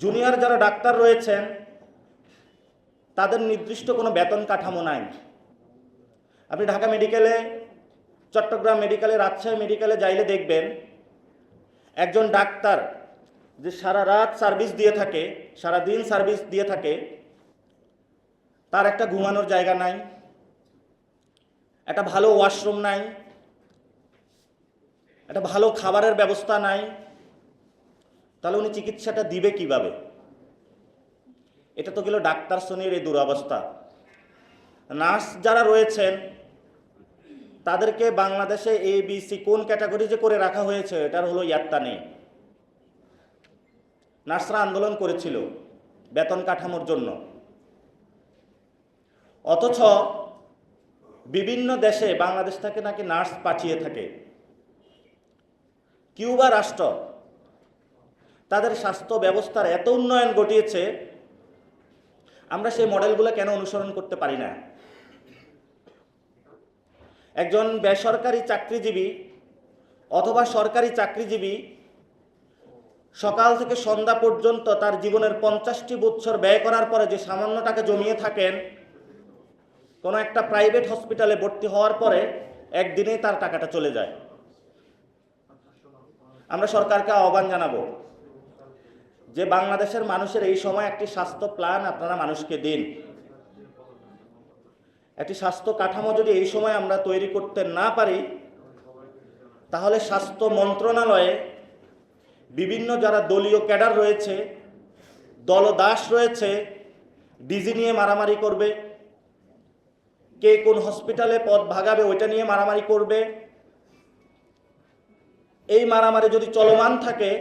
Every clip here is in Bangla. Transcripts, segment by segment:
জুনিয়র যারা ডাক্তার রয়েছেন তাদের নির্দিষ্ট কোনো বেতন কাঠামো নাই। আপনি ঢাকা মেডিকেলে, চট্টগ্রাম মেডিকেলে, রাজশাহী মেডিকেলে যাইলে দেখবেন একজন ডাক্তার যে সারা রাত সার্ভিস দিয়ে থাকে, সারা দিন সার্ভিস দিয়ে থাকে, তার একটা ঘুমানোর জায়গা নাই, একটা ভালো ওয়াশরুম নাই, একটা ভালো খাবারের ব্যবস্থা নাই। তাহলে উনি চিকিৎসাটা দিবে কিভাবে? এটা তো গেল ডাক্তার শ্রেণীর এই দুরবস্থা। নার্স যারা রয়েছেন তাদেরকে বাংলাদেশে ABC কোন ক্যাটাগরি যে করে রাখা হয়েছে এটার হলো ইয়াত্তা নেই। নার্সরা আন্দোলন করেছিল বেতন কাঠামোর জন্য, অথচ বিভিন্ন দেশে বাংলাদেশ থেকে নাকি নার্স পাঠিয়ে থাকে। কিউবা রাষ্ট্র তাদের স্বাস্থ্য ব্যবস্থার এত উন্নয়ন ঘটিয়েছে, আমরা সেই মডেলগুলো কেন অনুসরণ করতে পারি না? একজন বেসরকারি চাকরিজীবী অথবা সরকারি চাকরিজীবী সকাল থেকে সন্ধ্যা পর্যন্ত তার জীবনের 50টি বছর ব্যয় করার পরে যে সামান্য টাকা জমিয়ে থাকেন, কোনো একটা প্রাইভেট হসপিটালে ভর্তি হওয়ার পরে একদিনেই তার টাকাটা চলে যায়। আমরা সরকারকে আহ্বান জানাবো যে বাংলাদেশের মানুষের এই সময় একটি স্বাস্থ্য প্ল্যান আপনারা মানুষকে দিন। একটি স্বাস্থ্য কাঠামো যদি এই সময় আমরা তৈরি করতে না পারি, তাহলে স্বাস্থ্য মন্ত্রণালয়ে বিভিন্ন যারা দলীয় ক্যাডার রয়েছে, দলদাস রয়েছে, ডিজি নিয়ে মারামারি করবে, কে কোন হসপিটালে পদ ভাগাবে ওইটা নিয়ে মারামারি করবে। এই মারামারি যদি চলমান থাকে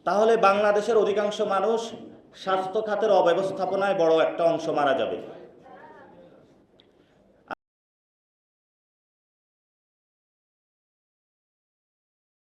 তাহলে বাংলাদেশের অধিকাংশ মানুষ স্বাস্থ্য খাতের অব্যবস্থাপনায় বড় একটা অংশ মারা যাবে।